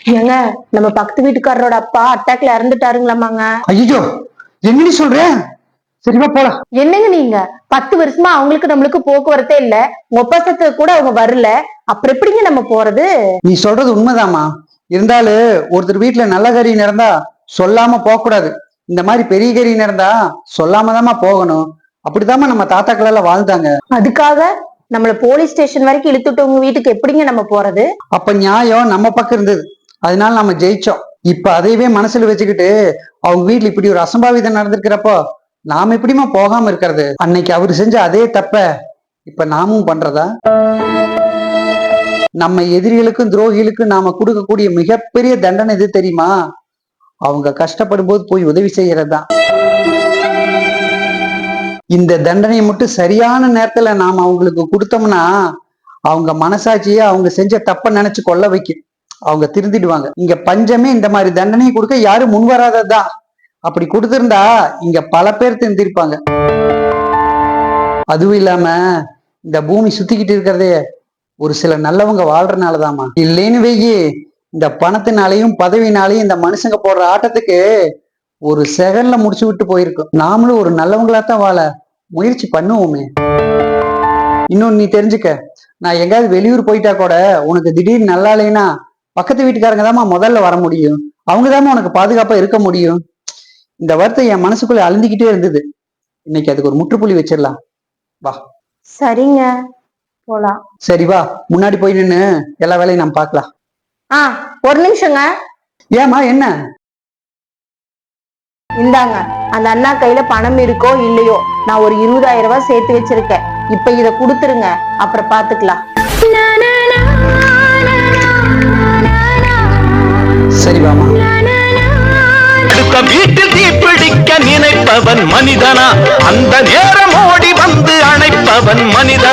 ஏங்க நம்ம பக்கத்து வீட்டுக்காரரோட அப்பா அட்டாக்ல இறந்துட்டாருங்களாமாங்க. ஐயோ, என்னடி சொல்ற? சரிவா போலாம். என்னங்க நீங்க 10 வருஷமா அவங்களுக்கு நம்மளுக்கு போக்குவரத்தே இல்ல, ஒப்பசத்துக்கு கூட அவங்க வரல, அப்புறம் எப்படிங்க நம்ம போறது? நீ சொல்றது உண்மைதாமா. இருந்தாலும் ஒருத்தர் வீட்டுல நல்ல கறி நடந்தா சொல்லாம போக கூடாது. இந்த மாதிரி பெரிய கறி நடந்தா சொல்லாமதாமா போகணும். அப்படித்தாம்மா நம்ம தாத்தாக்கள் எல்லாம் வாழ்ந்தாங்க. அதுக்காக நம்மள போலீஸ் ஸ்டேஷன் வரைக்கும் இழுத்துட்டு உங்க வீட்டுக்கு எப்படிங்க நம்ம போறது? அப்ப நியாயம் நம்ம பக்கம் இருந்தது, அதனால நம்ம ஜெயிச்சோம். இப்ப அதையவே மனசுல வச்சுக்கிட்டு அவங்க வீட்டுல இப்படி ஒரு அசம்பாவிதம் நடந்திருக்கிறப்போ நாம எப்படிமா போகாம இருக்கிறது? அன்னைக்கு அவரு செஞ்ச அதே தப்ப இப்ப நாமும் பண்றதா? நம்ம எதிரிகளுக்கும் துரோகிகளுக்கும் நாம கொடுக்கக்கூடிய மிகப்பெரிய தண்டனை எது தெரியுமா? அவங்க கஷ்டப்படும் போது போய் உதவி செய்யறதுதான். இந்த தண்டனையை மட்டும் சரியான நேரத்துல நாம அவங்களுக்கு கொடுத்தோம்னா அவங்க மனசாட்சியே அவங்க செஞ்ச தப்ப நினைச்சு கொள்ள வைக்கும். அவங்க திருந்திடுவாங்க. இங்க பஞ்சமே இந்த மாதிரி தண்டனையை கொடுக்க யாரும் முன் வராததான். அப்படி கொடுத்திருந்தா இங்க பல பேர் திருந்திருப்பாங்க. அதுவும் இல்லாம இந்த பூமி சுத்திக்கிட்டு இருக்கிறதே ஒரு சில நல்லவங்க வாழ்றதுனாலதாமா. இல்லைன்னு வெயி இந்த பணத்தினாலையும் பதவினாலையும் இந்த மனுஷங்க போடுற ஆட்டத்துக்கு ஒரு செகண்ட்ல முடிச்சு விட்டு போயிருக்கும். நாமளும் ஒரு நல்லவங்களாத்தான் வாழ முயற்சி பண்ணுவோமே. இன்னொன்னு நீ தெரிஞ்சுக்க, நான் எங்கேயாவது வெளியூர் போயிட்டா கூட உனக்கு திடீர்னு நல்லா இல்லைன்னா பக்கத்து வீட்டுக்காரங்க தாமா முதல்ல வர முடியும். அவங்கதாம்மா உனக்கு பாதுகாப்பா இருக்க முடியும். இந்த வார்த்தை என் மனசுக்குள்ள அழுந்திக்கிட்டே இருந்தது. இன்னைக்கு அதுக்கு ஒரு முற்றுப்புள்ளி வச்சிடலாம். வா. சரிங்க, போலாம். சரி வா, முன்னாடி போய் நின்னு எல்லா வேலையும் நம்ம பார்க்கலாம். ஒரு நிமிஷங்க. ஏமா என்ன? இந்தாங்க, அந்த அண்ணா கையில பணம் இருக்கோ இல்லையோ, நான் ஒரு 20,000 ரூபாய் சேர்த்து வச்சிருக்கேன். இப்ப இத குடுத்துருங்க, அப்புறம் பாத்துக்கலாம். சரி வாமா. வீட்டில் தீப்பிடிக்க நினைப்பவன் மனிதனா? அந்த நேரம் ஓடி வந்து அணைப்பவன் மனிதன்.